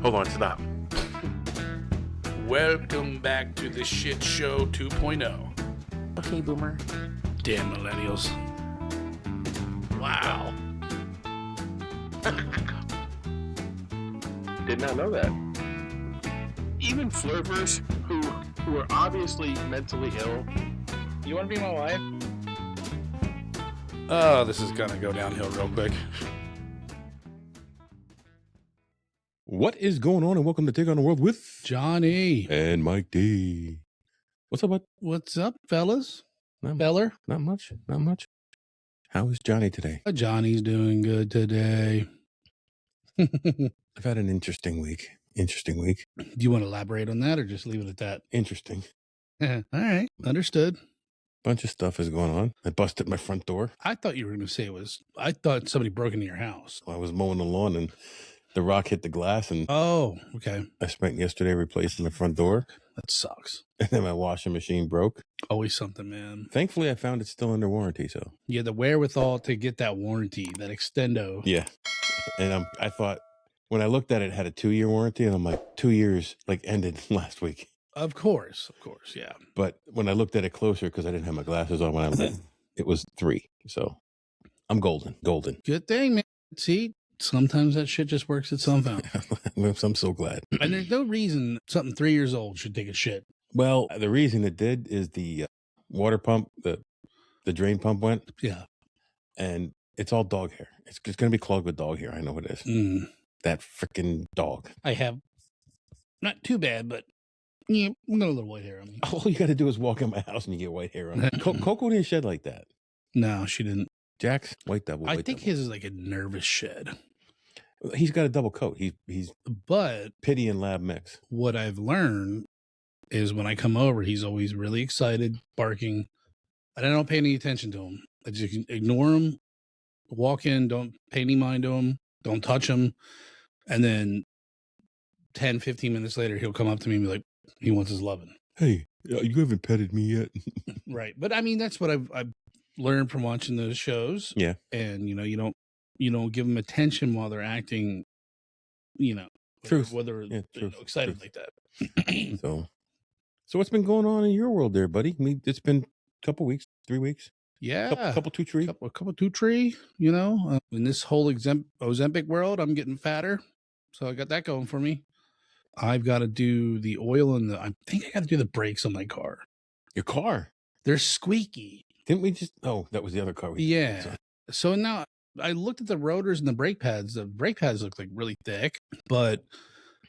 Hold on, stop. Welcome back to the Shit Show 2.0. Okay, boomer. Damn millennials. Wow. Did not know that. Even flirters who are obviously mentally ill. You want to be my wife? Oh, this is gonna go downhill real quick. What is going on, and welcome to Take on the World with Johnny. and Mike D. What's up, bud? What's up, fellas? Not Feller? Not much. How is Johnny today? Johnny's doing good today. Do I've had an interesting week. you want to elaborate on that or just leave it at that? Interesting. All right. Understood. Bunch of stuff is going on. I busted my front door. I thought you were going to say I thought somebody broke into your house. I was mowing the lawn, and the rock hit the glass, and Oh, okay. I spent yesterday replacing the front door, That sucks. and then my washing machine broke. Always something, man. Thankfully, I found it still under warranty, so. You had the wherewithal to get that warranty, that extendo. Yeah. And I thought, when I looked at it, it had a 2-year warranty, and I'm like, 2 years, ended last week. Of course, yeah. But when I looked at it closer, because I didn't have my glasses on when I looked, it was 3. So I'm golden. Good thing, man. See, sometimes that shit just works itself out. I'm so glad. And there's no reason something 3 years old should take a shit. Well, the reason it did is the water pump, the drain pump went. Yeah. And it's all dog hair. It's going to be clogged with dog hair. I know it is. That freaking dog. I have not too bad, but yeah, I got a little white hair on me. All you got to do is walk in my house and you get white hair on it. Coco didn't shed like that. No, she didn't. Jack's white devil. I think his is like a nervous shed. He's got a double coat. He's But pity and lab mix. what I've learned is when I come over, he's always really excited, barking, and I don't pay any attention to him. I just ignore him, walk in, don't pay any mind to him, don't touch him. And then 10, 15 minutes later, he'll come up to me and be like, he wants his loving. Hey, you haven't petted me yet. Right. But I mean, that's what I've learned from watching those shows. Yeah. And, you don't give them attention while they're acting, Truth. whether Yeah, they're truth. excited like that. So what's been going on in your world there, buddy? It's been a couple weeks, 3 weeks. Yeah. Couple 2 tree. A couple 2 tree, in this whole Ozempic world, I'm getting fatter. So I got that going for me. I've got to do the oil and I think I got to do the brakes on my car. Your car. They're squeaky. Didn't we just? Oh, that was the other car. Yeah. So now I looked at the rotors and the brake pads. The brake pads look like really thick, but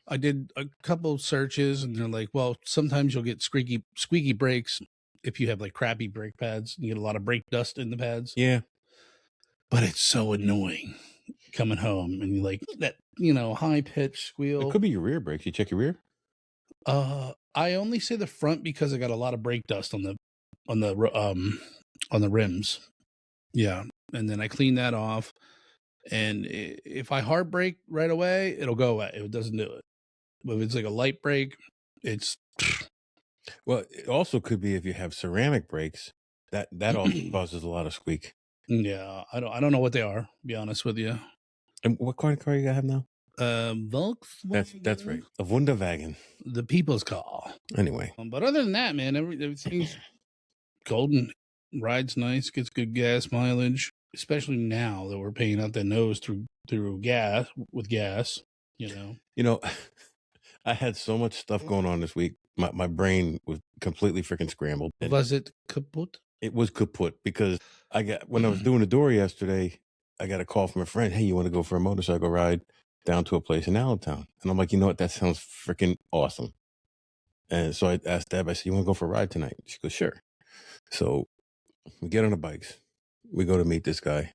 I did a couple searches and they're like, well, sometimes you'll get squeaky brakes if you have like crappy brake pads. You get a lot of brake dust in the pads. Yeah. But it's so annoying coming home and you like that, high pitched squeal. It could be your rear brakes. You check your rear? I only say the front because I got a lot of brake dust on the rims. Yeah. And then I clean that off. And if I hard brake right away, it'll go away. If it doesn't do it. But if it's like a light brake, it's. Well, it also could be if you have ceramic brakes, that also causes a lot of squeak. Yeah. I don't know what they are, to be honest with you. And what kind of car you have now? Volkswagen. That's right. A Wunderwagen. The people's car. Anyway. But other than that, man, everything's golden. Rides nice, gets good gas mileage, especially now that we're paying out the nose through gas. I had so much stuff going on this week. My brain was completely freaking scrambled. Was it kaput? It was kaput because when I was doing the door yesterday, I got a call from a friend. Hey, you want to go for a motorcycle ride down to a place in Allentown? And I'm like, you know what? That sounds freaking awesome. And so I asked Deb, I said, you want to go for a ride tonight? She goes, sure. So we get on the bikes. We go to meet this guy.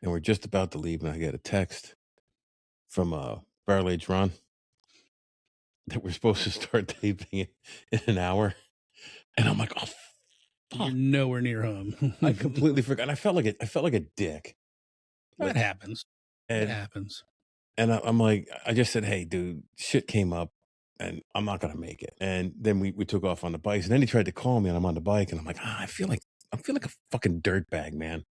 And we're just about to leave. And I get a text from Barrel Age Ron that we're supposed to start taping in an hour. And I'm like, oh, You're nowhere near home. I completely forgot. I felt like a dick. That happens. And, It happens. And I'm like, I just said, hey, dude, shit came up and I'm not going to make it. And then we took off on the bikes. And then he tried to call me and I'm on the bike. And I'm like, I feel like a fucking dirtbag, man.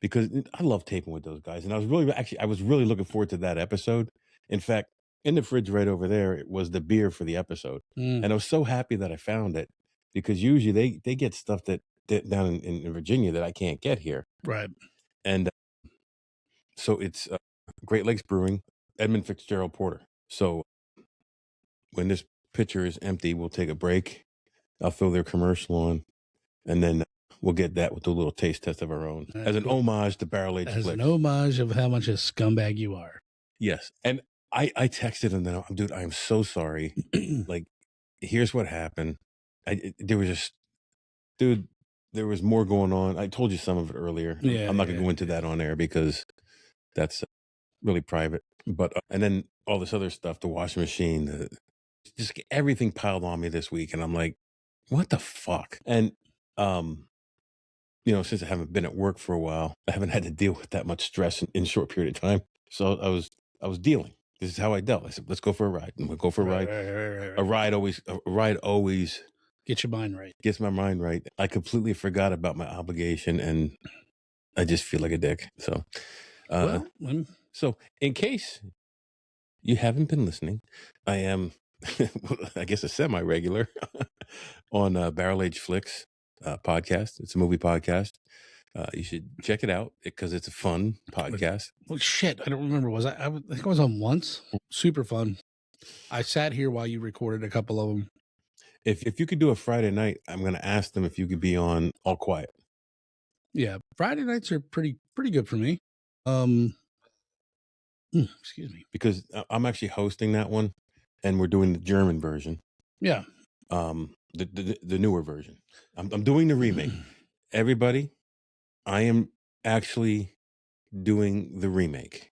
Because I love taping with those guys. And I was really looking forward to that episode. In fact, in the fridge right over there, it was the beer for the episode. And I was so happy that I found it, because usually they get stuff that down in Virginia that I can't get here. Right. And so it's Great Lakes Brewing, Edmund Fitzgerald Porter. So when this pitcher is empty, we'll take a break. I'll throw their commercial on, and then we'll get that with a little taste test of our own as an homage to Barrel Aged Flicks. As an homage of how much a scumbag you are. Yes. And I texted him, then, dude, I am so sorry. Like, here's what happened. There was more going on. I told you some of it earlier. Yeah, I'm not going to go into that on air because that's really private. But and then all this other stuff, the washing machine, just everything piled on me this week, and I'm like, what the fuck? And since I haven't been at work for a while, I haven't had to deal with that much stress in a short period of time. So I was dealing. This is how I dealt. I said, let's go for a ride. And we'll go for a ride. Right. A ride always get your mind right. Gets my mind right. I completely forgot about my obligation, and I just feel like a dick. So, so in case you haven't been listening, I am, I guess, a semi-regular on Barrel Aged Flicks podcast. It's a movie podcast. You should check it out because it's a fun podcast. Well, shit, I don't remember. Was I think I was on once. Super fun. I sat here while you recorded a couple of them. If you could do a Friday night, I'm going to ask them if you could be on All Quiet. Yeah, Friday nights are pretty good for me. Excuse me. Because I'm actually hosting that one, and we're doing the German version. Yeah. The newer version. I'm doing the remake. Everybody, I am actually doing the remake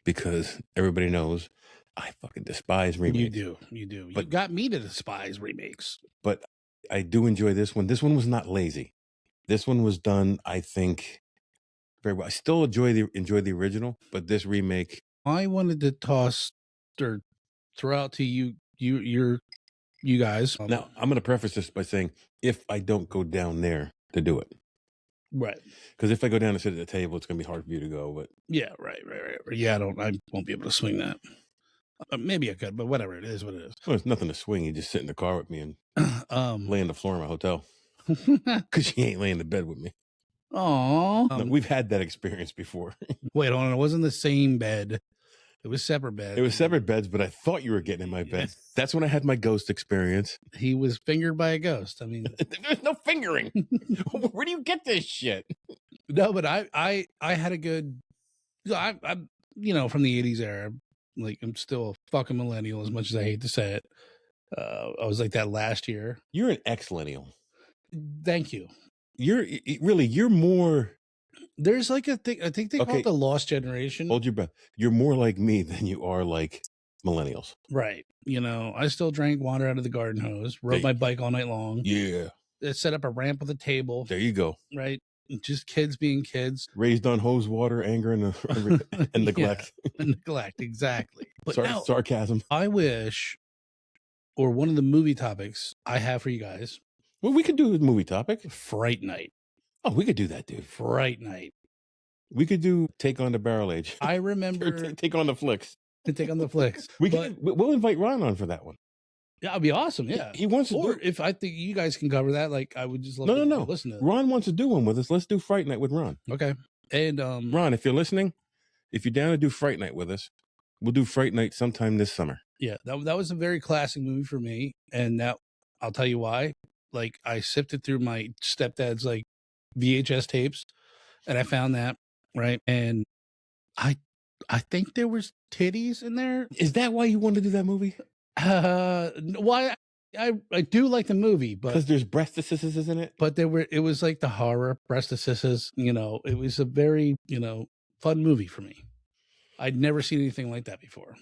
because everybody knows I fucking despise remakes. You do. But you got me to despise remakes. But I do enjoy this one. This one was not lazy. This one was done, I think, very well. I still enjoy the original, but this remake. I wanted to toss or throw out to you guys. Now, I'm going to preface this by saying, if I don't go down there to do it. Right. Because if I go down and sit at the table, it's going to be hard for you to go. But yeah, right. Yeah, I won't be able to swing that. Maybe I could, but whatever. It is what it is. Well, it's nothing to swing. You just sit in the car with me and lay on the floor in my hotel. Because you ain't laying in the bed with me. Oh, no, we've had that experience before. Wait, hold on. It wasn't the same bed. It was separate beds. It was separate beds, but I thought you were getting in my bed. That's when I had my ghost experience. He was fingered by a ghost. I mean, there's no fingering. Where do you get this shit? No, but I had a good. I from the '80s era. Like, I'm still a fucking millennial, as much as I hate to say it. I was like that last year. You're an ex-millennial. Thank you. You're more. There's like a thing. I think they call it the lost generation. Hold your breath. You're more like me than you are like millennials. Right. I still drank water out of the garden hose, rode my bike all night long. Yeah. Set up a ramp with a table. There you go. Right. Just kids being kids. Raised on hose water, anger, and neglect. And neglect, exactly. But sarcasm. I wish, or one of the movie topics I have for you guys. Well, we could do a movie topic. Fright Night. Oh, we could do that, dude. Fright Night. We could do Take on the Barrel Age. I remember. Take on the Flicks. Take on the Flicks. We'll invite Ron on for that one. Yeah, that'd be awesome. Yeah, he wants to. Or if I think you guys can cover that, like I would just love to listen to that. Ron wants to do one with us. Let's do Fright Night with Ron. Okay. And Ron, if you're listening, if you're down to do Fright Night with us, we'll do Fright Night sometime this summer. Yeah, that was a very classic movie for me, and now I'll tell you why. Like, I sifted through my stepdad's like VHS tapes, and I found that, right, and I think there was titties in there. Is that why you wanted to do that movie? Why? I do like the movie, but because there's breastises in it. But it was like the horror breastises. It was a very fun movie for me. I'd never seen anything like that before.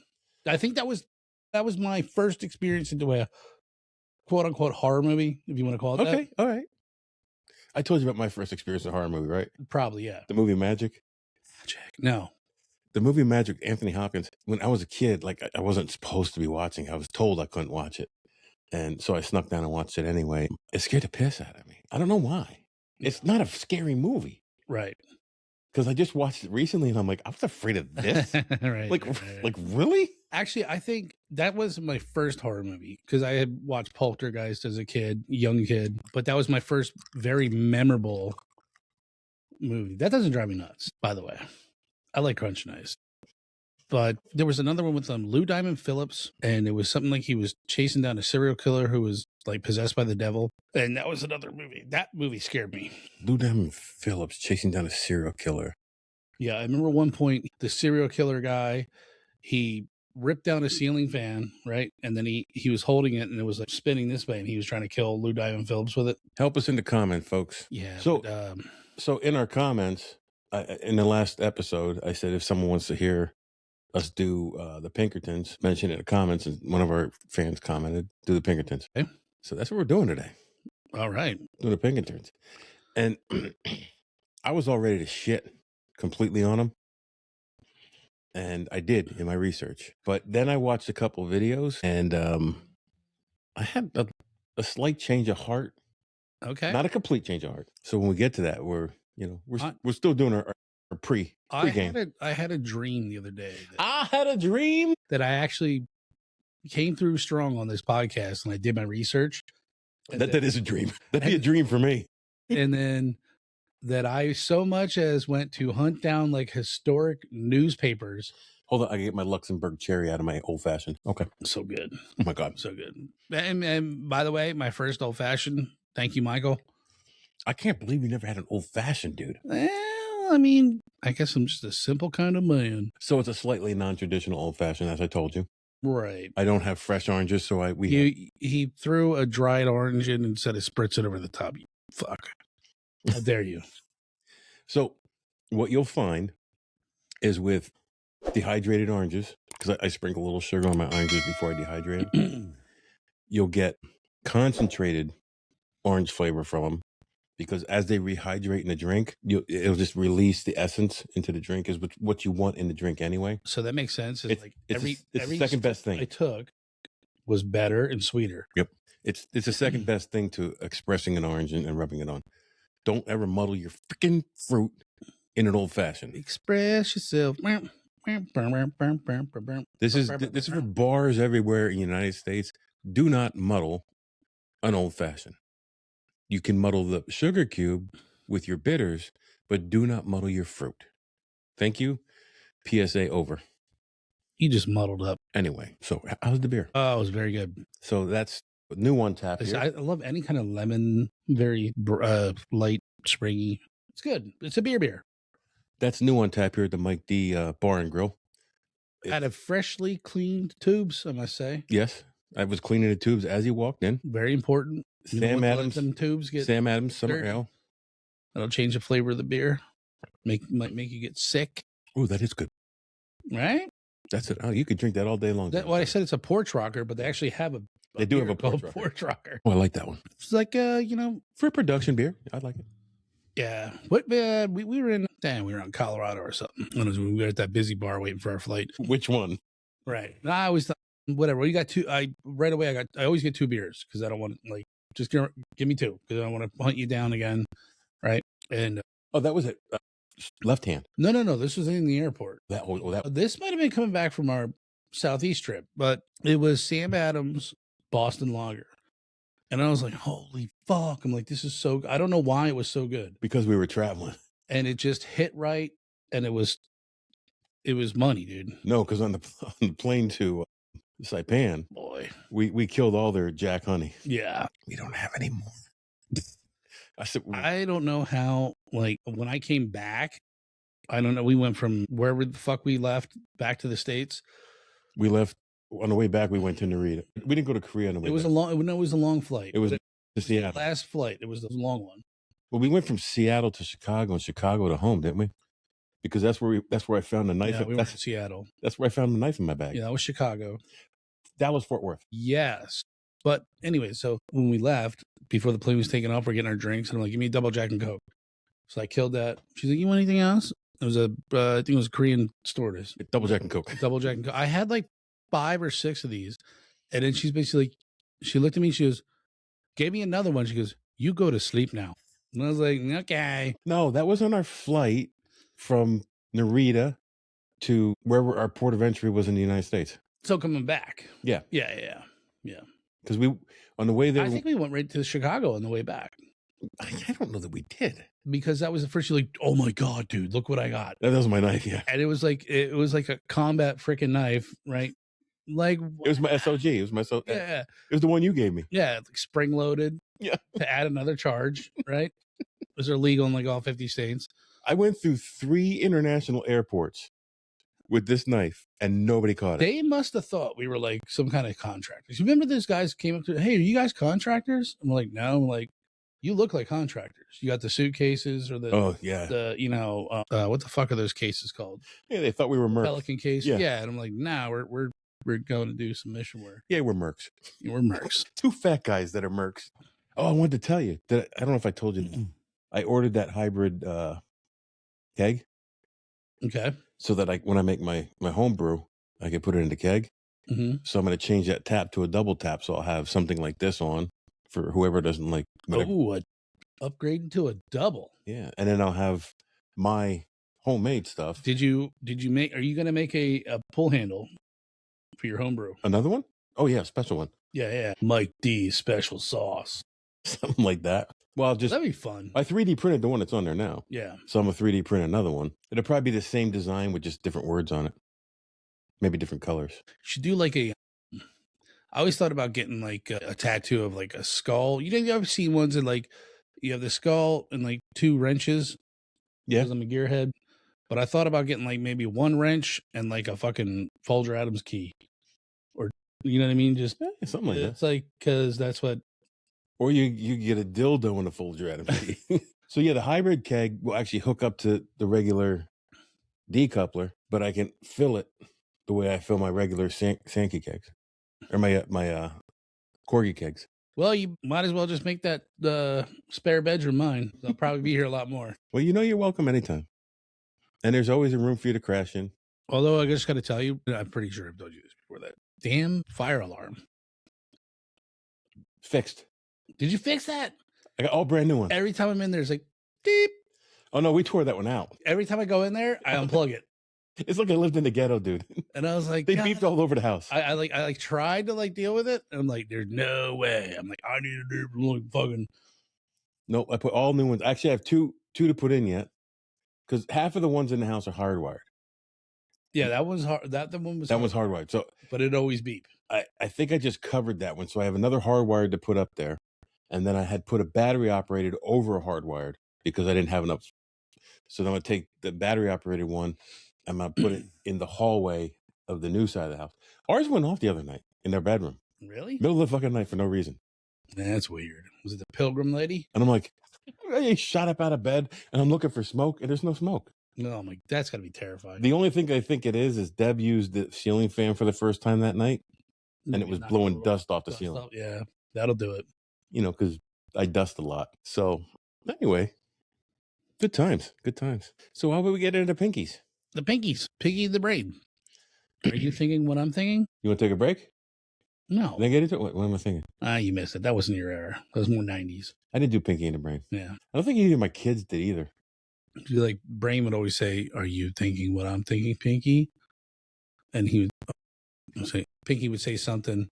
I think that was my first experience into a quote unquote horror movie, if you want to call it that. Okay, all right. I told you about my first experience in a horror movie, right? Probably, yeah. The movie Magic. No. The movie Magic, Anthony Hopkins. When I was a kid, like, I wasn't supposed to be watching. I was told I couldn't watch it. And so I snuck down and watched it anyway. It scared the piss out of me. I don't know why. It's not a scary movie. Right. Because I just watched it recently and I'm like, I was afraid of this. Right. Like, really? Actually, I think that was my first horror movie because I had watched Poltergeist as a kid, young kid, but that was my first very memorable movie. That doesn't drive me nuts, by the way. I like Crunch Nice. But there was another one with Lou Diamond Phillips, and it was something like he was chasing down a serial killer who was like possessed by the devil. And that was another movie. That movie scared me. Lou Diamond Phillips chasing down a serial killer. Yeah, I remember one point the serial killer guy, he ripped down a ceiling fan, right? And then he was holding it and it was like spinning this way and he was trying to kill Lou Diamond Phillips with it. Help us in the comment, folks. Yeah. So, but, so in our comments, in the last episode, I said if someone wants to hear us do the Pinkertons, mention it in the comments, and one of our fans commented, do the Pinkertons. Okay. So that's what we're doing today. All right. Doing the Pinkertons. And I was all ready to shit completely on them. And I did in my research. But then I watched a couple of videos and I had a slight change of heart. Okay. Not a complete change of heart. So when we get to that, we're still doing our pre-game. I had a dream the other day. I had a dream that I actually came through strong on this podcast and I did my research. That is a dream. That'd be a dream for me. And then that I so much as went to hunt down like historic newspapers. Hold on, I get my Luxembourg cherry out of my old fashioned. Okay. So good. Oh my God. So good. And by the way, my first old fashioned. Thank you, Michael. I can't believe you never had an old fashioned, dude. Well, I mean, I guess I'm just a simple kind of man. So it's a slightly non-traditional old fashioned, as I told you. Right. I don't have fresh oranges, so he threw a dried orange in and said, "Spritz it over the top." You fuck. How dare you? So what you'll find is with dehydrated oranges, because I sprinkle a little sugar on my oranges before I dehydrate them, you'll get concentrated orange flavor from them, because as they rehydrate in the drink, it'll just release the essence into the drink, is what you want in the drink anyway. So that makes sense. It's every the second best thing I took was better and sweeter. Yep. It's the second best thing to expressing an orange and rubbing it on. Don't ever muddle your freaking fruit in an old fashioned. Express yourself. This is for bars everywhere in the United States. Do not muddle an old fashioned. You can muddle the sugar cube with your bitters, but do not muddle your fruit. Thank you. PSA over. You just muddled up. Anyway, so how's the beer? Oh, it was very good. So that's new on tap here. I love any kind of lemon, very light, springy. It's good. It's a beer. That's new on tap here at the Mike D Bar and Grill. Out of freshly cleaned tubes, I must say. Yes, I was cleaning the tubes as you walked in. Very important. Sam Adams. Them tubes get Sam Adams Summer Ale. That'll change the flavor of the beer. Might make you get sick. Oh, that is good. Right? That's it. Oh, you could drink that all day long. Well, I said it's a porch rocker, but they actually have a they do have a porch rocker. Oh, I like that one. It's like for a production beer. I like it. Yeah. What we were in Colorado or something. We were at that busy bar waiting for our flight. Which one? Right. No, I always thought whatever. We got two. I always get two beers because I don't want just give me two because I don't want to hunt you down again. Right. And that was it. Left hand. No. This was in the airport. This might have been coming back from our Southeast trip, but it was Sam Adams Boston Lager. And I was like, holy fuck. I'm like, this is so good. I don't know why it was so good. Because we were traveling. And it just hit right. And it was money, dude. No, because on the plane to Saipan, boy, we killed all their Jack Honey. Yeah. We don't have any more. I don't know how, when I came back, I don't know. We went from wherever the fuck we left back to the States. We left on the way back. We went to Narita. We didn't go to Korea on the way back. It was a long flight. It was to Seattle. Last flight. It was a long one. Well, we went from Seattle to Chicago and Chicago to home, didn't we? Because that's where I found the knife. Yeah, we went to Seattle. That's where I found the knife in my bag. Yeah, that was Chicago. Dallas, Fort Worth. Yes. But anyway, so when we left, before the plane was taking off, we're getting our drinks. And I'm like, give me a double Jack and Coke. So I killed that. She's like, you want anything else? It was I think it was a Korean stewardess. Double Jack and Coke. Double Jack and Coke. I had 5 or 6 of these. And then she's basically she looked at me. She goes, gave me another one. She goes, you go to sleep now. And I was like, okay. No, that was on our flight from Narita to wherever our port of entry was in the United States. So coming back. Yeah. Yeah. Because we, on the way there, I think we went right to Chicago on the way back. I don't know that we did. Because that was the first, you're like, oh my God, dude, look what I got. That was my knife, yeah. And it was like a combat freaking knife, right? Like it was my SOG. It was my yeah. It was the one you gave me. Yeah, like spring loaded. Yeah. To add another charge, right? Those are legal in like all 50 states. I went through 3 international airports with this knife and nobody caught it. They must have thought we were like some kind of contractors. You remember those guys came up to, hey, are you guys contractors? I'm like, no. I'm like, you look like contractors. You got the suitcases or the what the fuck are those cases called? Yeah, they thought we were mercs. Pelican case. Yeah. And I'm like, nah, we're going to do some mission work. Yeah, we're mercs. We're mercs. 2 fat guys that are mercs. Oh, I wanted to tell you that I don't know if I told you. I ordered that hybrid keg. Okay. So that when I make my home brew, I can put it in the keg. Mm-hmm. So I'm going to change that tap to a double tap. So I'll have something like this on for whoever doesn't like. Oh, upgrading to a double. Yeah, and then I'll have my homemade stuff. Are you going to make a pull handle for your homebrew? Another one? Oh yeah, special one. Yeah. Mike D special sauce. Something like that. Well, that'd be fun. I 3D printed the one that's on there now. Yeah. So I'm going to 3D print another one. It'll probably be the same design with just different words on it. Maybe different colors. You should do like I always thought about getting like a tattoo of like a skull. You ever seen ones that like you have the skull and like 2 wrenches? Yeah. Because I'm a gearhead. But I thought about getting like maybe 1 wrench and like a fucking Folger Adams key. Or, you know what I mean? Just something like that. It's like, because that's what. Or you get a dildo and a Folger Adams key. So yeah, the hybrid keg will actually hook up to the regular decoupler, but I can fill it the way I fill my regular Sankey kegs. Or my Corgi kegs. Well, you might as well just make that spare bedroom mine. I'll probably be here a lot more. Well, you're welcome anytime. And there's always a room for you to crash in. Although I just got to tell you, I'm pretty sure I've told you this before, that damn fire alarm. Fixed. Did you fix that? I got all brand new ones. Every time I'm in there, it's like, beep. Oh, no, we tore that one out. Every time I go in there, I unplug it. It's like I lived in the ghetto, dude. And I was like, they beeped all over the house. I tried to like deal with it. And I'm like, there's no way. I'm like, I need to do fucking. Nope, I put all new ones. Actually, I have two to put in yet. Because half of the ones in the house are hardwired. Yeah, that one's hard. That one was. That one's hardwired. So, but it always beep. I think I just covered that one. So I have another hardwired to put up there. And then I had put a battery operated over a hardwired because I didn't have enough. So then I'm going to take the battery operated one. I'm going to put it in the hallway of the new side of the house. Ours went off the other night in their bedroom. Really? Middle of the fucking night for no reason. That's weird. Was it the Pilgrim lady? And I'm like, I shot up out of bed and I'm looking for smoke and there's no smoke. No, I'm like, that's got to be terrifying. The only thing I think it is Deb used the ceiling fan for the first time that night and it was blowing dust off the ceiling. Yeah, that'll do it. You know, because I dust a lot. So anyway, good times. So how about we get into Pinkies? The Pinkies. Pinky the Brain. Are you thinking what I'm thinking? You want to take a break? No. Then get into it. What am I thinking? You missed it. That wasn't your era. That was more 90s. I didn't do Pinky in the Brain. Yeah. I don't think either of my kids did either. Like, Brain would always say, are you thinking what I'm thinking, Pinky? And he would say, Pinky would say something.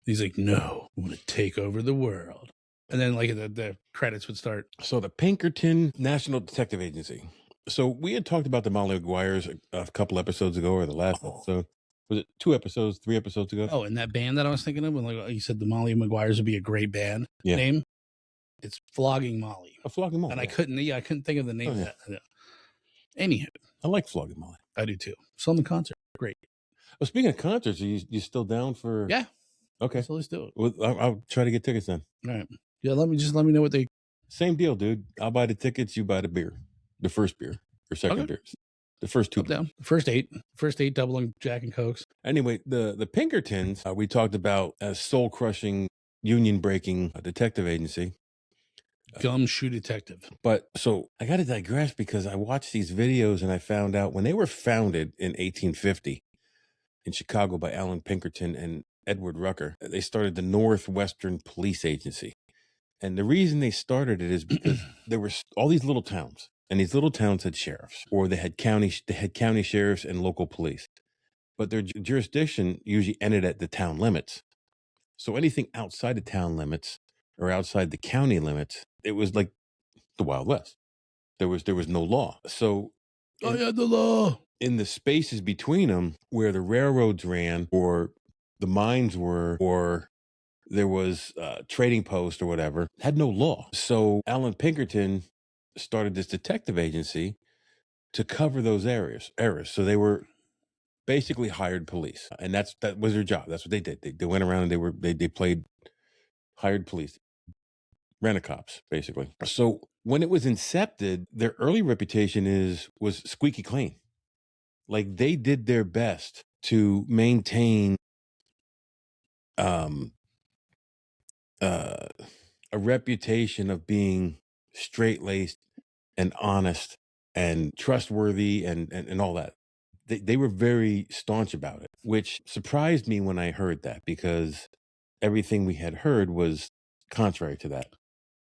He's like, no, I'm going to take over the world. And then like the credits would start. So the Pinkerton National Detective Agency. So we had talked about the Molly Maguires a couple episodes ago, or the last episode. Was it 3 episodes ago? Oh, and that band that I was thinking of, when like you said the Molly Maguires would be a great band name. It's Flogging Molly. Flogging Molly. And I couldn't think of the name of that. Anywho. I like Flogging Molly. I do too. Saw them in concert. Great. Well, speaking of concerts, are you still down for? Yeah. Okay. So let's do it. Well, I'll try to get tickets then. All right. Yeah, let me know what they. Same deal, dude. I'll buy the tickets. You buy the beer, the first beer or second beer, the first 2. Up down. First eight doubling Jack and Cokes. Anyway, the Pinkertons we talked about as soul crushing, union breaking detective agency. Gumshoe Detective. But so I got to digress because I watched these videos and I found out when they were founded in 1850 in Chicago by Allan Pinkerton and Edward Rucker, they started the Northwestern Police Agency. And the reason they started it is because there were all these little towns, and these little towns had sheriffs, or they had county sheriffs and local police. but their jurisdiction usually ended at the town limits. So anything outside the town limits or outside the county limits, it was like the Wild West. There was no law. So I had the law. In the spaces between them where the railroads ran or the mines were or there was a trading post or whatever, had no law. So Allan Pinkerton started this detective agency to cover those errors. So they were basically hired police, and that was their job. That's what they did. They went around and they played hired police, rent-a-cops, basically. So when it was incepted, their early reputation was squeaky clean. Like they did their best to maintain a reputation of being straight-laced and honest and trustworthy and all that. They were very staunch about it, which surprised me when I heard that because everything we had heard was contrary to that.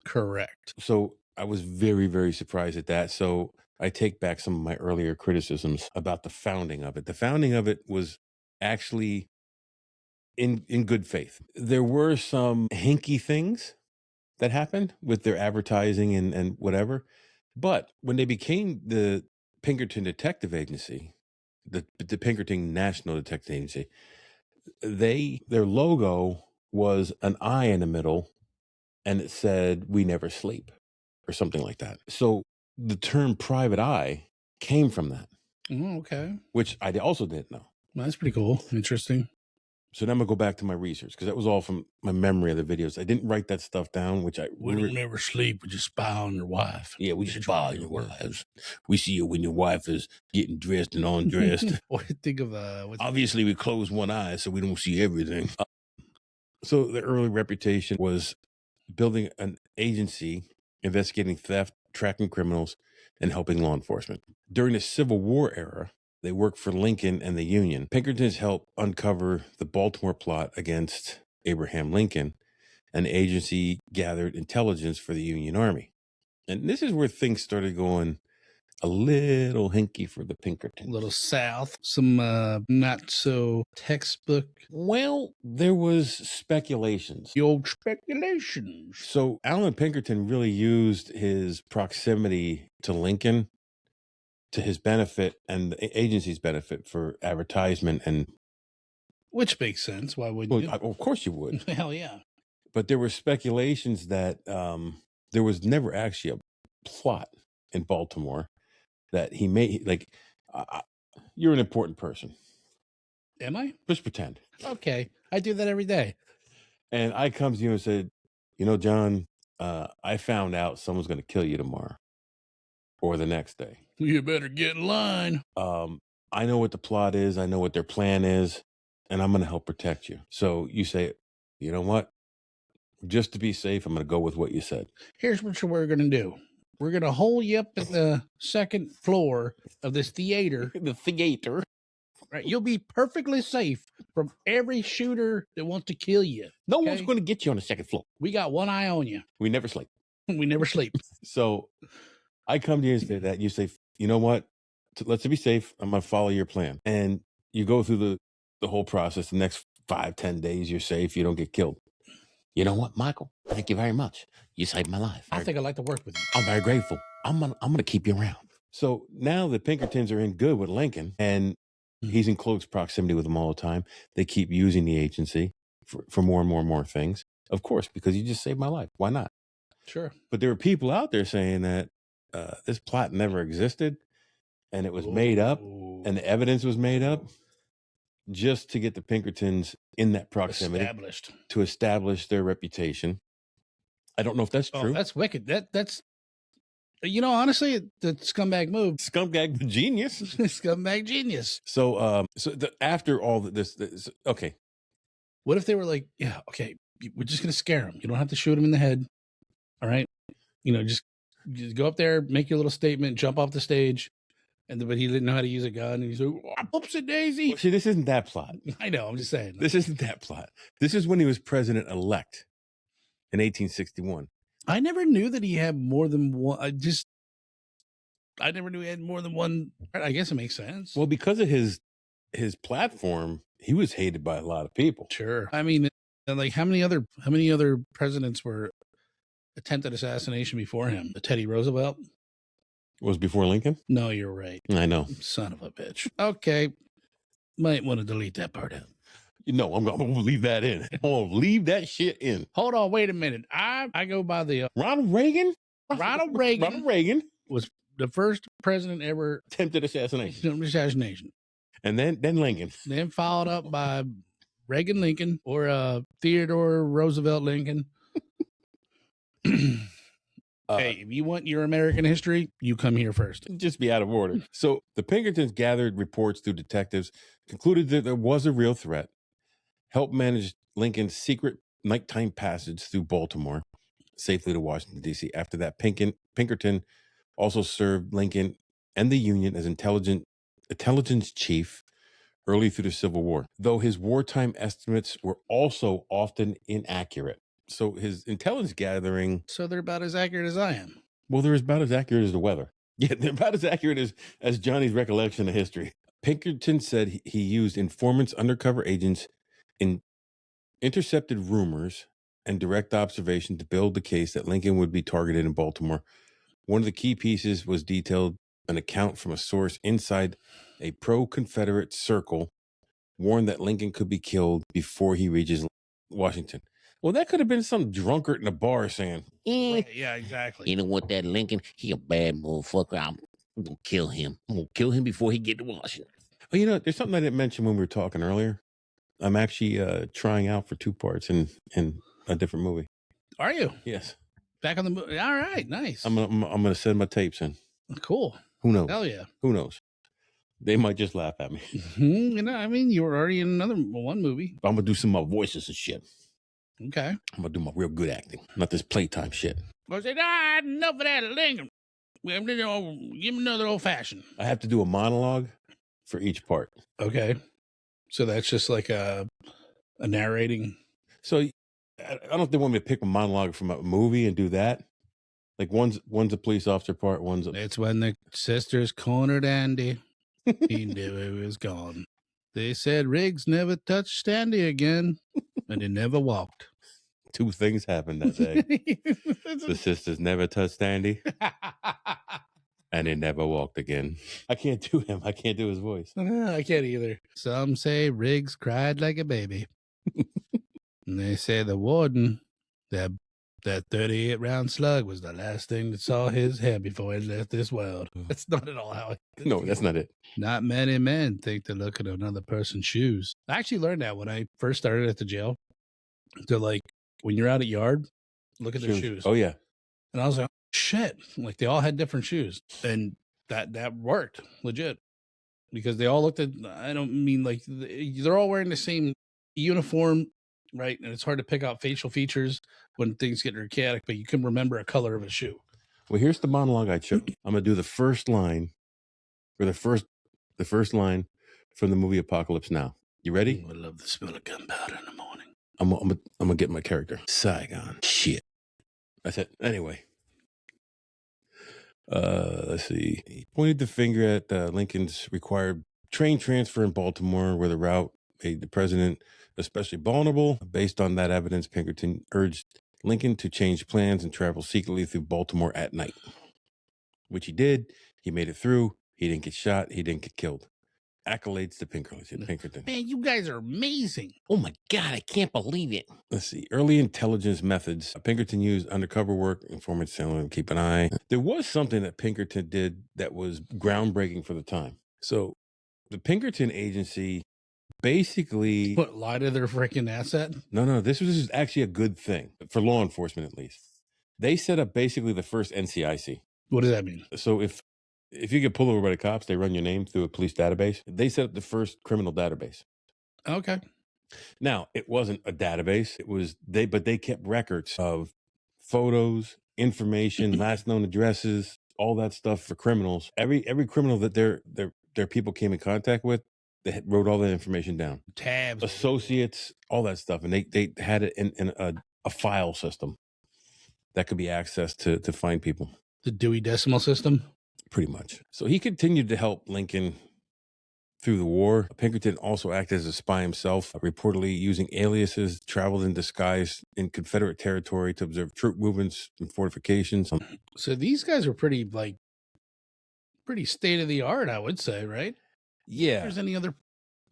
Correct. So I was very, very surprised at that. So I take back some of my earlier criticisms about the founding of it. The founding of it was actually in good faith. There were some hinky things that happened with their advertising and whatever. But when they became the Pinkerton Detective Agency, the Pinkerton National Detective Agency, their logo was an eye in the middle and it said, "We never sleep," or something like that. So the term private eye came from that. Oh, okay. Which I also didn't know. Well, that's pretty cool. Interesting. So now I'm going to go back to my research because that was all from my memory of the videos. I didn't write that stuff down, which we don't never sleep. We just spy on your wife. Yeah, we spy on your wives. We see you when your wife is getting dressed and undressed. What do you think of obviously, we close one eye so we don't see everything. So the early reputation was building an agency investigating theft, tracking criminals, and helping law enforcement. During the Civil War era, they worked for Lincoln and the Union. Pinkertons helped uncover the Baltimore Plot against Abraham Lincoln, and the agency gathered intelligence for the Union Army. And this is where things started going a little hinky for the Pinkertons. A little south, some not so textbook. Well, there was speculations. The old speculations. So Allan Pinkerton really used his proximity to Lincoln to his benefit and the agency's benefit for advertisement and... Which makes sense. Why wouldn't you? Of course you would. Hell yeah. But there were speculations that there was never actually a plot in Baltimore that he made. Like, you're an important person. Am I? Just pretend. Okay. I do that every day. And I come to you and said, John, I found out someone's going to kill you tomorrow or the next day. You better get in line. I know what the plot is. I know what their plan is, and I'm going to help protect you. So you say, you know what? Just to be safe, I'm going to go with what you said. Here's what we're going to do. We're going to hold you up at the second floor of this theater. The theater. Right. You'll be perfectly safe from every shooter that wants to kill you. No one's going to get you on the second floor. We got one eye on you. We never sleep. We never sleep. So I come to you and say that. You say, you know what? Let's be safe. I'm going to follow your plan. And you go through the whole process. The next 5-10 days, you're safe. You don't get killed. You know what, Michael? Thank you very much. You saved my life. I think I'd like to work with you. I'm very grateful. I'm gonna keep you around. So now the Pinkertons are in good with Lincoln, and he's in close proximity with them all the time. They keep using the agency for more and more and more things. Of course, because you just saved my life. Why not? Sure. But there were people out there saying that this plot never existed, and it was made up, and the evidence was made up just to get the Pinkertons in that proximity to establish their reputation. I don't know if that's true. That's wicked. That's honestly, the scumbag move. Scumbag genius. Scumbag genius. So after all this, okay. What if they were like, yeah, okay, we're just gonna scare him. You don't have to shoot him in the head. All right, just go up there, make your little statement, jump off the stage. But he didn't know how to use a gun. And he's like, "Oopsie daisy." Well, see, this isn't that plot. I know. I'm just saying. This isn't that plot. This is when he was president-elect in 1861. I never knew that he had more than one. I never knew he had more than one. I guess it makes sense. Well, because of his his platform, he was hated by a lot of people. Sure. I mean, like how many other presidents were attempted assassination before him? Teddy Roosevelt? Was before Lincoln? No, you're right. I know. Son of a bitch. Okay. Might want to delete that part out. No, I'm gonna leave that in. I'm gonna leave that shit in. Hold on, wait a minute. I go by the Ronald Reagan? Ronald Reagan. Ronald Reagan was the first president ever attempted assassination. And then Lincoln. Then followed up by Reagan Lincoln or Theodore Roosevelt Lincoln. Hey, if you want your American history, you come here first. Just be out of order. So the Pinkertons gathered reports through detectives, concluded that there was a real threat, helped manage Lincoln's secret nighttime passage through Baltimore safely to Washington, D.C. After that, Pinkerton also served Lincoln and the Union as intelligence chief early through the Civil War, though his wartime estimates were also often inaccurate. So his intelligence gathering... So they're about as accurate as I am. Well, they're about as accurate as the weather. Yeah, they're about as accurate as Johnny's recollection of history. Pinkerton said he used informants, undercover agents, intercepted rumors, and direct observation to build the case that Lincoln would be targeted in Baltimore. One of the key pieces was detailed an account from a source inside a pro-Confederate circle warned that Lincoln could be killed before he reaches Washington. Well, that could have been some drunkard in a bar saying, Right, yeah, exactly. You know what, that Lincoln, he a bad motherfucker. I'm gonna kill him. I'm gonna kill him before he get to Washington. Oh, you know, there's something I didn't mention when we were talking earlier. I'm actually trying out for 2 parts in a different movie. Are you? Yes. Back on the movie. All right, nice. I'm gonna send my tapes in. Cool. Who knows? Hell yeah. Who knows? They might just laugh at me. You know, I mean, you were already in one movie. I'm gonna do some of my voices and shit. Okay. I'm gonna do my real good acting, not this playtime shit. I said, enough of that Lincoln. Give me another old fashioned. I have to do a monologue for each part. Okay. So that's just like a narrating. So I don't know if they want me to pick a monologue from a movie and do that. Like one's a police officer part, one's a... It's when the sisters cornered Andy. He knew he was gone. They said Riggs never touched Andy again, and he never walked. 2 things happened that day. The sisters never touched Andy, and he never walked again. I can't do him. I can't do his voice. I can't either. Some say Riggs cried like a baby. And they say the warden, that 38 round slug was the last thing that saw his head before he left this world. That's not at all how it... No, that's not it. Not many men think to look at another person's shoes. I actually learned that when I first started at the jail. To like, when you're out at yard, look at their shoes. Oh, yeah. And I was like, shit. Like they all had different shoes. And that worked legit. Because they all looked at, I don't mean like, they're all wearing the same uniform, right? And it's hard to pick out facial features when things get archaic, but you can remember a color of a shoe. Well, here's the monologue I chose. I'm going to do the first line, or the first line from the movie Apocalypse Now. You ready? I love the smell of gunpowder in the morning. I'm gonna get my character. Saigon. Shit. That's it. Anyway. Let's see. He pointed the finger at Lincoln's required train transfer in Baltimore, where the route made the president especially vulnerable. Based on that evidence, Pinkerton urged Lincoln to change plans and travel secretly through Baltimore at night, which he did. He made it through. He didn't get shot. He didn't get killed. Accolades to Pinkerton. Man, you guys are amazing. Oh my God, I can't believe it. Let's see. Early intelligence methods. Pinkerton used undercover work, informants telling him to keep an eye. There was something that Pinkerton did that was groundbreaking for the time. So the Pinkerton agency basically... What, lie to their freaking asset? No, this was actually a good thing, for law enforcement at least. They set up basically the first NCIC. What does that mean? So if you get pulled over by the cops, they run your name through a police database. They set up the first criminal database. Okay. Now, it wasn't a database. But they kept records of photos, information, last known addresses, all that stuff for criminals. Every criminal that their people came in contact with, they wrote all that information down. Tabs, associates, all that stuff, and they had it in a file system that could be accessed to find people. The Dewey Decimal System. Pretty much. So he continued to help Lincoln through the war. Pinkerton also acted as a spy himself, reportedly using aliases, traveled in disguise in Confederate territory to observe troop movements and fortifications. So these guys are pretty state of the art, I would say, right? Yeah. If there's any other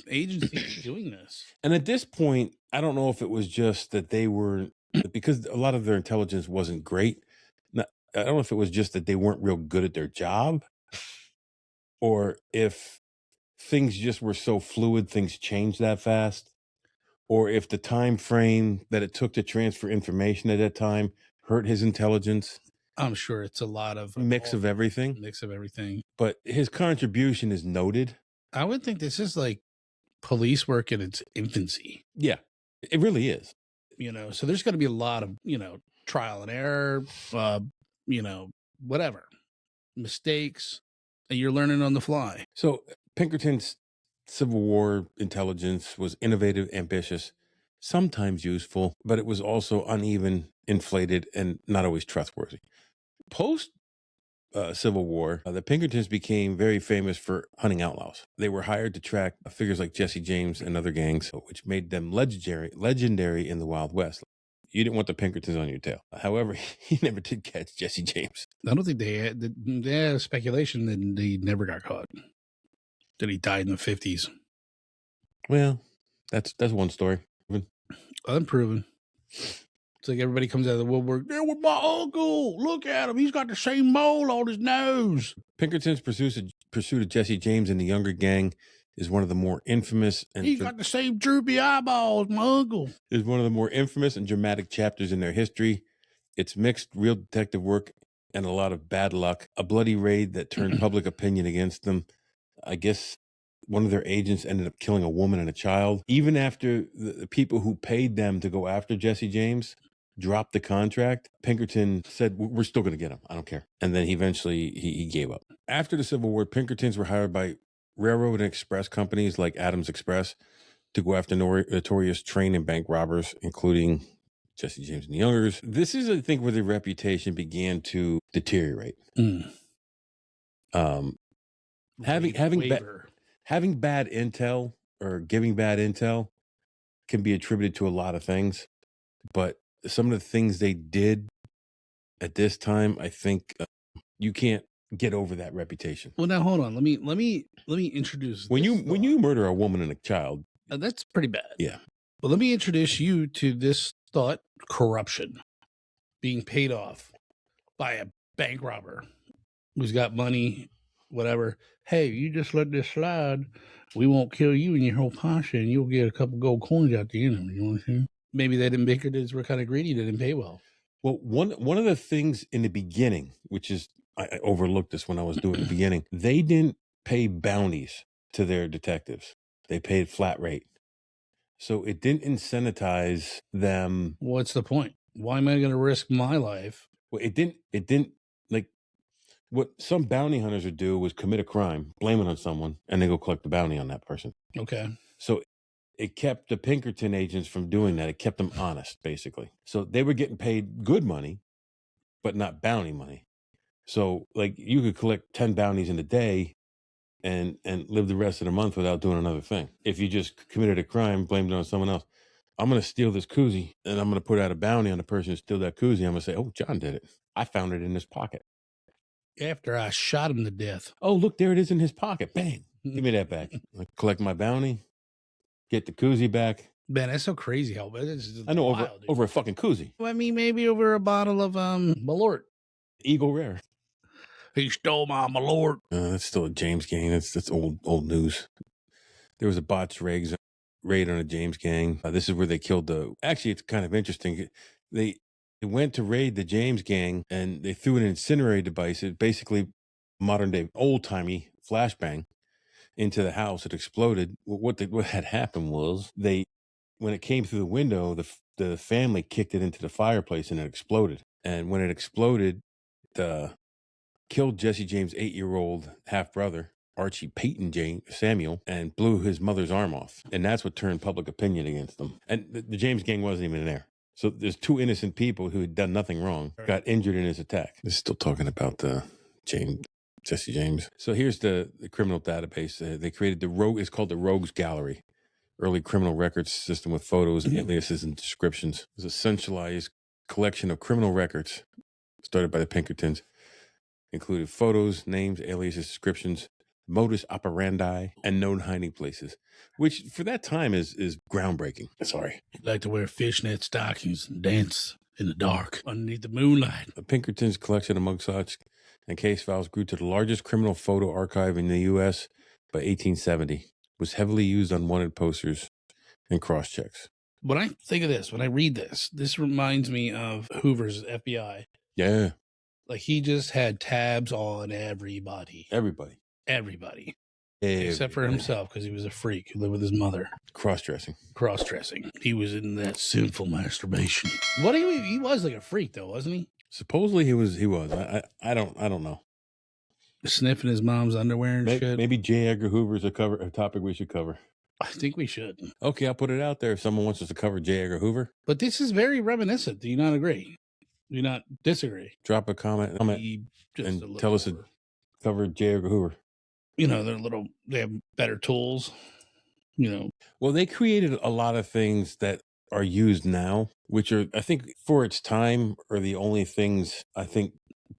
agency doing this. And at this point, I don't know if it was just that they were, because a lot of their intelligence wasn't great. I don't know if it was just that they weren't real good at their job, or if things just were so fluid, things changed that fast, or if the time frame that it took to transfer information at that time hurt his intelligence. I'm sure it's a lot of Mix of everything. But his contribution is noted. I would think this is like police work in its infancy. Yeah, it really is. So there's going to be a lot of, trial and error, whatever, mistakes, and you're learning on the fly. So Pinkerton's Civil War intelligence was innovative, ambitious, sometimes useful, but it was also uneven, inflated, and not always trustworthy. Post Civil War, the Pinkertons became very famous for hunting outlaws. They were hired to track figures like Jesse James and other gangs, which made them legendary in the Wild West. You didn't want the Pinkertons on your tail. However, he never did catch Jesse James. I don't think they had speculation that he never got caught, that he died in the 50s. Well, that's one story. Unproven. It's like everybody comes out of the woodwork. There was my uncle. Look at him. He's got the same mole on his nose. Pinkerton's pursuit of Jesse James and the younger gang is one of the more infamous. And he's got the same droopy eyeballs, my uncle. Is one of the more infamous and dramatic chapters in their history. It's mixed real detective work and a lot of bad luck. A bloody raid that turned public opinion against them. I guess one of their agents ended up killing a woman and a child. Even after the people who paid them to go after Jesse James dropped the contract, Pinkerton said, we're still going to get him. I don't care. And then eventually he gave up. After the Civil War, Pinkertons were hired by railroad and express companies like Adams Express to go after notorious train and bank robbers, including Jesse James and the Youngers. This is, I think, where their reputation began to deteriorate. Having bad intel or giving bad intel can be attributed to a lot of things, but some of the things they did at this time, I think you can't get over that reputation. Well, now hold on. Let me introduce. When you murder a woman and a child, that's pretty bad. Yeah. But let me introduce you to this thought: corruption, being paid off by a bank robber who's got money, whatever. Hey, you just let this slide. We won't kill you and your whole posse, and you'll get a couple gold coins at the end of it. You know what I'm saying? Maybe they didn't Pinkertons were kind of greedy. They didn't pay well. Well, one of the things in the beginning, which is I overlooked this when I was doing the beginning, they didn't pay bounties to their detectives. They paid flat rate. So it didn't incentivize them. What's the point? Why am I going to risk my life? Well, it didn't like what some bounty hunters would do was commit a crime, blame it on someone, and then go collect the bounty on that person. Okay. So it kept the Pinkerton agents from doing that. It kept them honest, basically. So they were getting paid good money, but not bounty money. So like you could collect 10 bounties in a day and live the rest of the month without doing another thing. If you just committed a crime, blamed it on someone else. I'm going to steal this koozie and I'm going to put out a bounty on the person who stole that koozie. I'm going to say, oh, John did it. I found it in his pocket. After I shot him to death. Oh, look, there it is in his pocket. Bang. Give me that back. I collect my bounty, get the koozie back. Man, that's so crazy how I know, wild, over a fucking koozie. Well, I mean, maybe over a bottle of Malort. Eagle Rare. He stole my Malort. That's still a James gang. That's old news. There was a botched raid on a James gang. This is where they killed actually, it's kind of interesting. They went to raid the James gang and they threw an incendiary device. It basically modern day old timey flashbang into the house. It exploded. What had happened was when it came through the window, the family kicked it into the fireplace and it exploded. And when it exploded, killed Jesse James' 8-year-old half-brother, Archie Peyton Samuel, and blew his mother's arm off. And that's what turned public opinion against them. And the James gang wasn't even there. So there's 2 innocent people who had done nothing wrong, got injured in his attack. They're still talking about the Jesse James. So here's the criminal database. They created the Rogue. It's called the Rogues Gallery, early criminal records system with photos, aliases, and descriptions. It's a centralized collection of criminal records started by the Pinkertons. Included photos, names, aliases, descriptions, modus operandi, and known hiding places, which for that time is groundbreaking. Sorry. Like to wear fishnet stockings and dance in the dark underneath the moonlight. The Pinkertons' collection of mugshots and case files grew to the largest criminal photo archive in the U.S. by 1870. Was heavily used on wanted posters and cross-checks. When I think of this, when I read this reminds me of Hoover's FBI. Yeah. Like he just had tabs on everybody. Everybody. Except for himself, because he was a freak who lived with his mother. Cross-dressing. He was in that sinful masturbation. What he was like a freak though, wasn't he? Supposedly he was. I don't know. Sniffing his mom's underwear and shit. Maybe J. Edgar Hoover's a topic we should cover. I think we should. Okay, I'll put it out there if someone wants us to cover J. Edgar Hoover. But this is very reminiscent. Do you not agree? Do you not disagree? Drop a comment and tell us to cover J. Edgar Hoover. You know, they have better tools, you know. Well, they created a lot of things that are used now, which are, I think, for its time, are the only things I think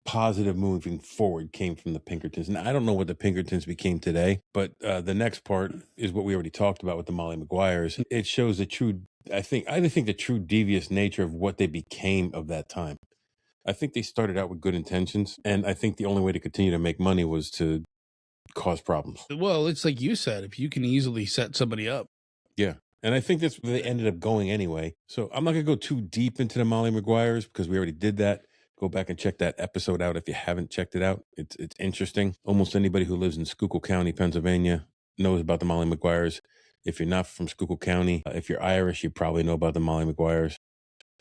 positive moving forward came from the Pinkertons. And I don't know what the Pinkertons became today, but the next part is what we already talked about with the Molly Maguires. It shows the true, I think the true devious nature of what they became of that time. I think they started out with good intentions, and I think the only way to continue to make money was to cause problems. Well, it's like you said, if you can easily set somebody up. Yeah. And I think that's where they ended up going anyway. So I'm not going to go too deep into the Molly Maguires because we already did that. Go back and check that episode out if you haven't checked it out. It's interesting. Almost anybody who lives in Schuylkill County, Pennsylvania, knows about the Molly Maguires. If you're not from Schuylkill County, if you're Irish, you probably know about the Molly Maguires.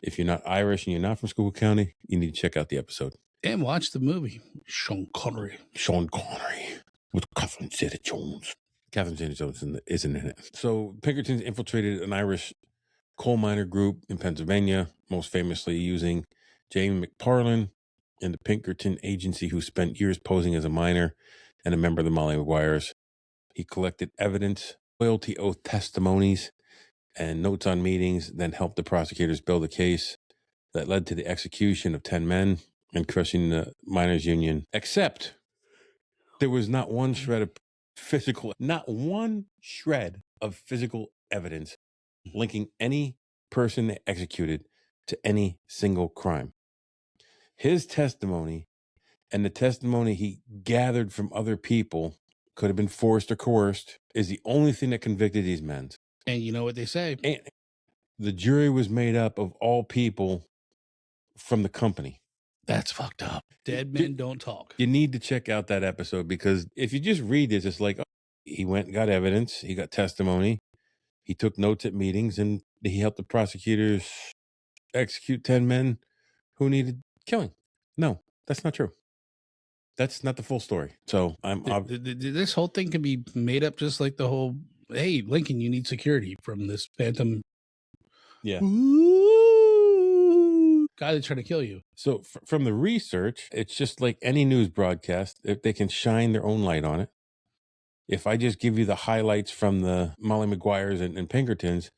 If you're not Irish and you're not from Schuylkill County, you need to check out the episode. And watch the movie. Sean Connery. With Catherine Zeta-Jones. Catherine Zeta-Jones isn't in it. So Pinkertons infiltrated an Irish coal miner group in Pennsylvania, most famously using Jamie McParland and the Pinkerton agency, who spent years posing as a miner and a member of the Molly Maguires. He collected evidence, loyalty oath testimonies, and notes on meetings, then helped the prosecutors build a case that led to the execution of 10 men and crushing the miners' union. Except there was not one shred of physical evidence linking any person they executed to any single crime. His testimony and the testimony he gathered from other people, could have been forced or coerced, is the only thing that convicted these men. And you know what they say? And the jury was made up of all people from the company. That's fucked up. Dead men don't talk. You need to check out that episode, because if you just read this, it's like, oh, he went and got evidence, he got testimony, he took notes at meetings, and he helped the prosecutors execute 10 men who needed killing. No, that's not true. That's not the full story. So this whole thing can be made up just like the whole, hey, Lincoln, you need security from this phantom. Yeah. Guy that's trying to kill you. So from the research, it's just like any news broadcast. If they can shine their own light on it. If I just give you the highlights from the Molly Maguires and Pinkertons,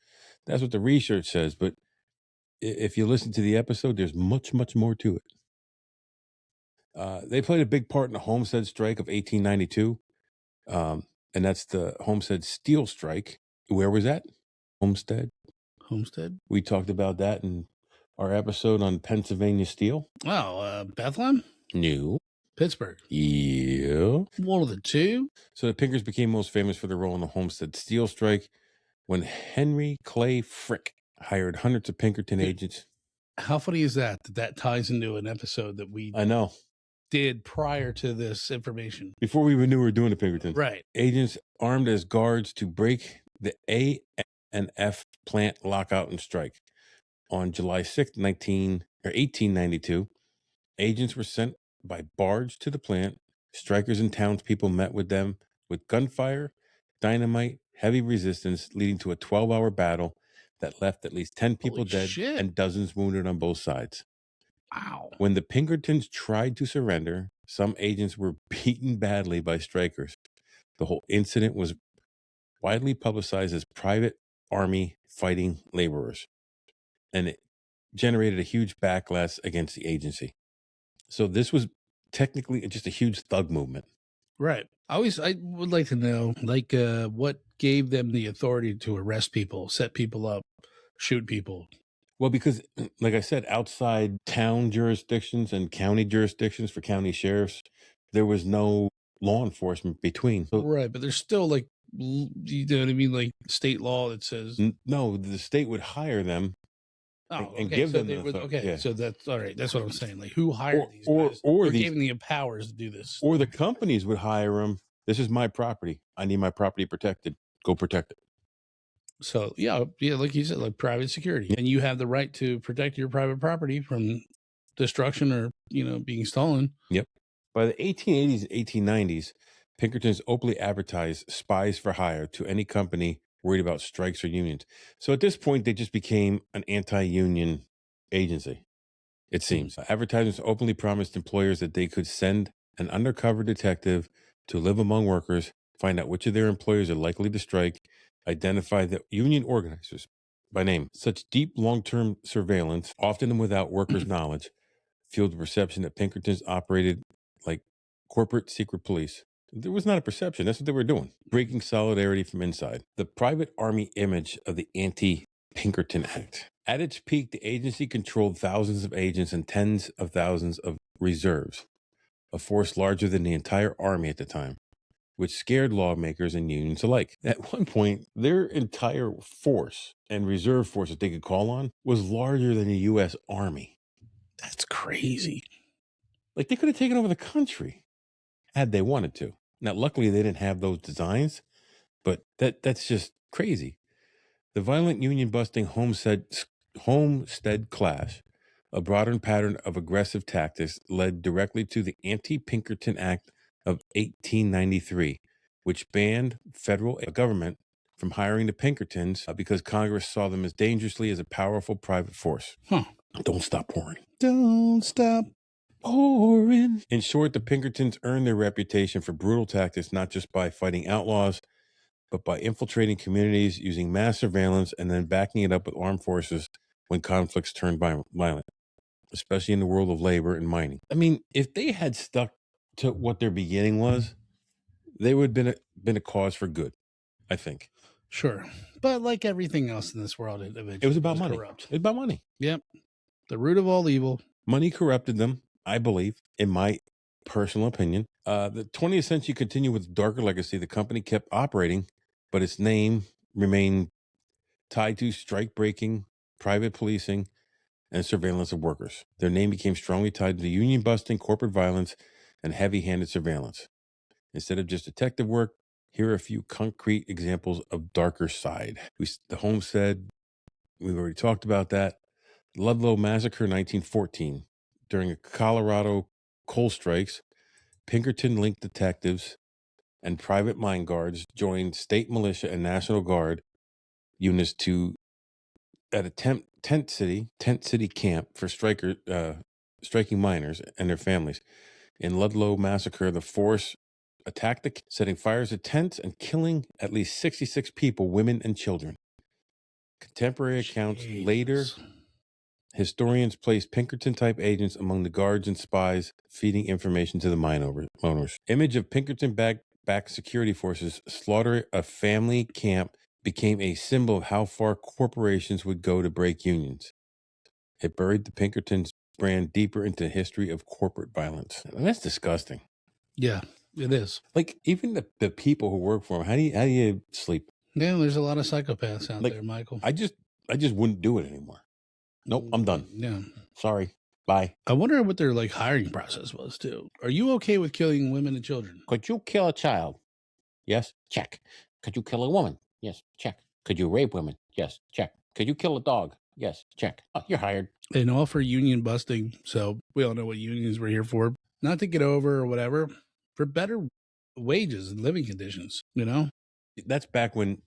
that's what the research says. But if you listen to the episode, there's much, much more to it. They played a big part in the Homestead strike of 1892. And that's the Homestead steel strike. Where was that? Homestead. We talked about that in our episode on Pennsylvania steel. Oh, Bethlehem? No. Pittsburgh. Yeah. One of the two. So the Pinkers became most famous for their role in the Homestead steel strike when Henry Clay Frick hired hundreds of Pinkerton agents. How funny is that that ties into an episode that we did prior to this information? Before we even knew we were doing the Pinkertons. Right. Agents armed as guards to break the A&F plant lockout and strike. On July 6th, 1892, agents were sent by barge to the plant. Strikers and townspeople met with them with gunfire, dynamite, heavy resistance, leading to a 12-hour battle that left at least 10 people dead and dozens wounded on both sides. Wow. When the Pinkertons tried to surrender, some agents were beaten badly by strikers. The whole incident was widely publicized as private army fighting laborers, and it generated a huge backlash against the agency. So this was technically just a huge thug movement. Right. I would like to know, like, what gave them the authority to arrest people, set people up, shoot people? Well, because, like I said, outside town jurisdictions and county jurisdictions for county sheriffs, there was no law enforcement between. So, Right, but there's still like, you know what I mean, like state law that says. No, the state would hire them and Okay, give so them they the would. authority. Okay, Yeah. so that's all right. That's what I'm saying. Like, who hired these guys? Or They're these, giving the powers to do this. or the companies would hire them. This is my property. I need my property protected. Go protect it. So yeah, like you said, like private security, and you have the right to protect your private property from destruction or being stolen. Yep. By the 1880s and 1890s, Pinkertons openly advertised spies for hire to any company worried about strikes or unions. So at this point, they just became an anti-union agency, it seems. Advertisements openly promised employers that they could send an undercover detective to live among workers, find out which of their employers are likely to strike, identify the union organizers by name. Such deep long-term surveillance, often without workers' knowledge, fueled the perception that Pinkertons operated like corporate secret police. There was not a perception. That's what they were doing, breaking solidarity from inside. The private army image of the Anti-Pinkerton Act. At its peak, the agency controlled thousands of agents and tens of thousands of reserves, a force larger than the entire army at the time, which scared lawmakers and unions alike. At one point, their entire force and reserve force that they could call on was larger than the U.S. Army. That's crazy. Like, they could have taken over the country had they wanted to. Now, luckily, they didn't have those designs, but that's just crazy. The violent union-busting Homestead clash, a broader pattern of aggressive tactics, led directly to the Anti-Pinkerton Act of 1893, which banned federal government from hiring the Pinkertons because Congress saw them as dangerously as a powerful private force. Don't stop pouring. Don't stop pouring. In short, the Pinkertons earned their reputation for brutal tactics, not just by fighting outlaws, but by infiltrating communities, using mass surveillance, and then backing it up with armed forces when conflicts turned violent, especially in the world of labor and mining. I mean, if they had stuck to what their beginning was, they would have been a cause for good, I think. Sure. But like everything else in this world, it was about money. Corrupt. It was about money. Yep. The root of all evil. Money corrupted them, I believe, in my personal opinion. The 20th century continued with a darker legacy. The company kept operating, but its name remained tied to strike-breaking, private policing, and surveillance of workers. Their name became strongly tied to the union-busting, corporate violence, and heavy-handed surveillance. Instead of just detective work, here are a few concrete examples of darker side. The Homestead, we've already talked about that. Ludlow Massacre, 1914. During a Colorado coal strikes, Pinkerton-linked detectives and private mine guards joined state militia and National Guard units at a tent city camp for striking miners and their families. In Ludlow Massacre, the force attacked setting fires to tents and killing at least 66 people, women and children. Contemporary accounts later, historians placed Pinkerton-type agents among the guards and spies, feeding information to the mine owners. Image of Pinkerton-backed security forces slaughter a family camp became a symbol of how far corporations would go to break unions. It buried the Pinkertons brand deeper into the history of corporate violence. And that's disgusting. Yeah, it is. Like, even the people who work for them, how do you sleep? Yeah, there's a lot of psychopaths out there, Michael. I just wouldn't do it anymore. Nope, I'm done. Yeah. Sorry. Bye. I wonder what their hiring process was too. Are you okay with killing women and children? Could you kill a child? Yes. Check. Could you kill a woman? Yes. Check. Could you rape women? Yes. Check. Could you kill a dog? Yes. Check. Oh, you're hired. And all for union busting. So we all know what unions were here for. Not to get over or whatever, for better wages and living conditions, That's back when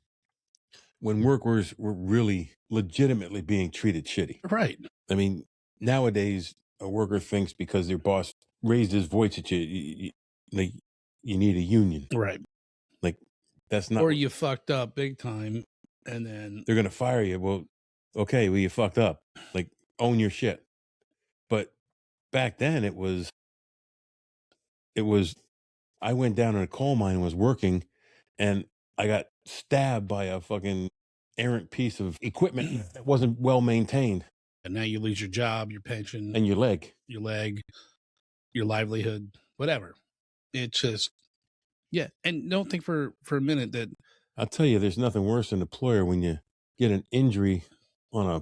workers were really legitimately being treated shitty. Right. I mean, nowadays a worker thinks because their boss raised his voice at like you need a union. Right. Like that's not. Or you fucked up big time, and then they're gonna fire you. Well, okay, well you fucked up. Like own your shit. But back then it was. I went down in a coal mine and was working, and I got stabbed by a fucking errant piece of equipment that wasn't well maintained. And now you lose your job, your pension, and your leg, your livelihood, whatever. It's just, yeah. And don't think for a minute that I'll tell you, there's nothing worse than an employer when you get an injury on a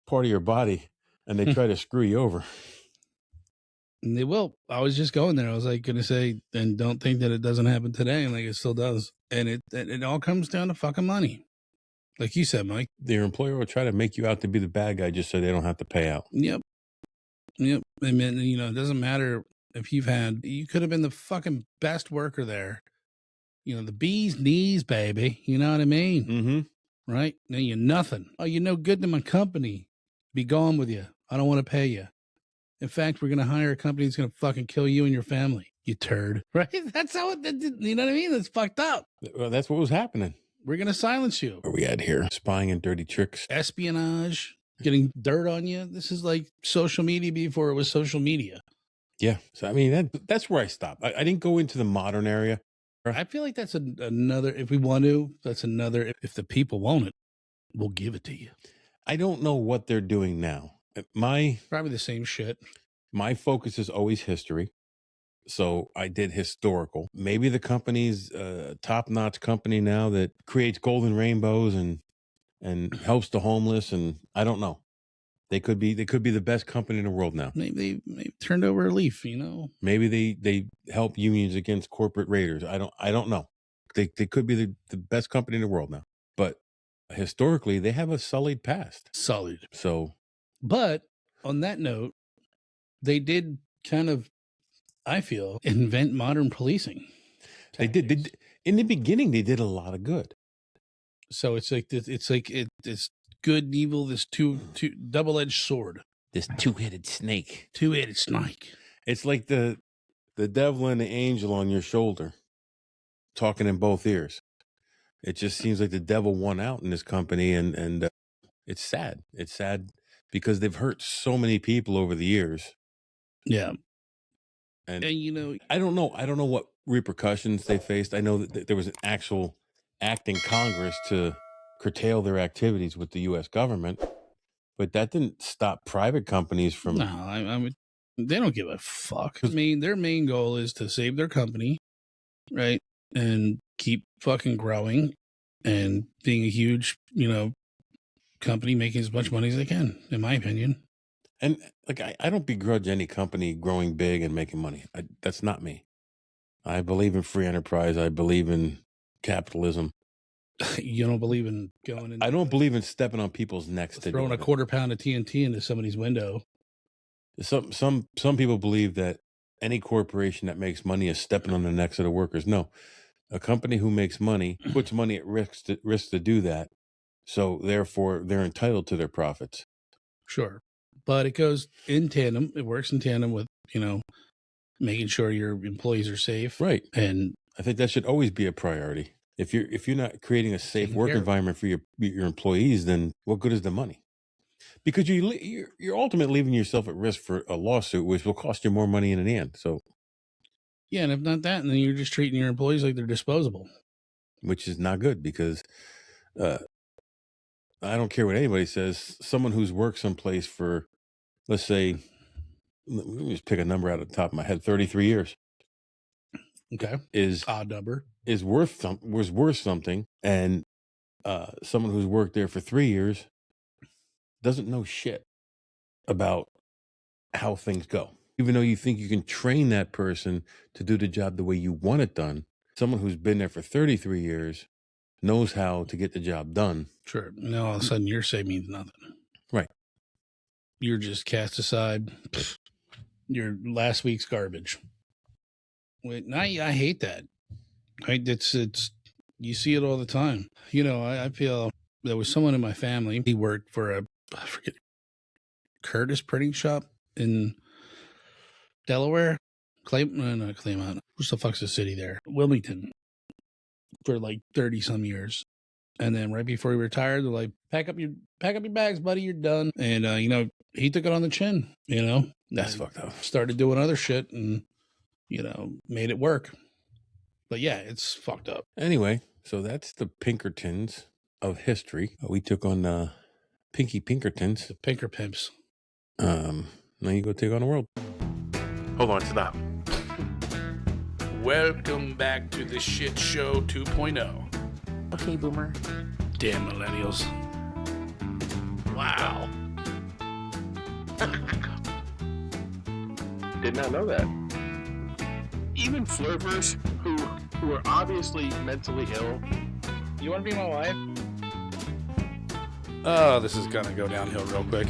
part of your body and they try to screw you over. They will. I was just going there. I was like going to say, and don't think that it doesn't happen today. And like it still does. And it all comes down to fucking money. Like you said, Mike. Your employer will try to make you out to be the bad guy just so they don't have to pay out. Yep. I mean, you know, it doesn't matter if you could have been the fucking best worker there. You know, the bee's knees, baby. You know what I mean? Mm-hmm. Right? Now you're nothing. Oh, you're no good to my company. Be gone with you. I don't want to pay you. In fact, we're going to hire a company that's going to fucking kill you and your family. You turd. Right? That's how you know what I mean? That's fucked up. Well, that's what was happening. We're going to silence you. Where are we at here? Spying and dirty tricks. Espionage. Getting dirt on you. This is like social media before it was social media. Yeah. So, I mean, that's where I stopped. I didn't go into the modern area. I feel like that's another, if we want to, that's another, if the people want it, we'll give it to you. I don't know what they're doing now. Probably the same shit. My focus is always history. So I did historical. Maybe the company's a top-notch company now that creates golden rainbows and helps the homeless. And I don't know. They could be the best company in the world now. Maybe they turned over a leaf, you know. Maybe they help unions against corporate raiders. I don't know. They could be the best company in the world now. But historically, they have a sullied past. Sullied. So, but on that note, they did kind of, I feel, invent modern policing. They did. In the beginning, they did a lot of good. So it's like it's good and evil, this two double-edged sword. This two-headed snake. Two-headed snake. It's like the devil and the angel on your shoulder, talking in both ears. It just seems like the devil won out in this company, and it's sad. It's sad because they've hurt so many people over the years. Yeah. And you know, I don't know what repercussions they faced. I know that there was an actual act in Congress to curtail their activities with the U.S. government, but that didn't stop private companies from. No, I mean, they don't give a fuck. I mean, their main goal is to save their company, right, and keep fucking growing and being a huge, you know, company making as much money as they can, in my opinion. And like, I don't begrudge any company growing big and making money. That's not me. I believe in free enterprise. I believe in capitalism. You don't believe in going in? I don't believe in stepping on people's necks to throwing a quarter pound of TNT into somebody's window. Some people believe that any corporation that makes money is stepping on the necks of the workers. No, a company who makes money puts money at risk to do that. So therefore, they're entitled to their profits. Sure, but it goes in tandem. It works in tandem with, you know, making sure your employees are safe. Right. And I think that should always be a priority. If you're not creating a safe work environment for your employees, then what good is the money? Because you're ultimately leaving yourself at risk for a lawsuit, which will cost you more money in the end. So, yeah, and if not that, then you're just treating your employees like they're disposable, which is not good. Because I don't care what anybody says. Someone who's worked someplace for, let's say, let me just pick a number out of the top of my head, 33 years. Okay, is odd number. Was worth something, and someone who's worked there for 3 years doesn't know shit about how things go. Even though you think you can train that person to do the job the way you want it done, someone who's been there for 33 years knows how to get the job done. Sure. Now all of a sudden your say means nothing. Right. You're just cast aside. You're last week's garbage. Wait, now I hate that. It's you see it all the time. You know, I feel there was someone in my family. He worked for I forget, Curtis printing shop in Delaware. Not Claymont. What's the fuck's the city there? Wilmington. For like 30 some years. And then right before he retired, they're like, pack up your bags, buddy, you're done. And he took it on the chin, That's fucked up. Started doing other shit and, made it work. But yeah, it's fucked up. Anyway, so that's the Pinkertons of history. We took on Pinky Pinkertons. The Pinker Pimps. Now you go take on the world. Hold on, stop. Welcome back to the Shit Show 2.0. Okay, boomer. Damn millennials. Wow. Did not know that. Even flirters who are obviously mentally ill. You want to be my wife? Oh, this is gonna go downhill real quick.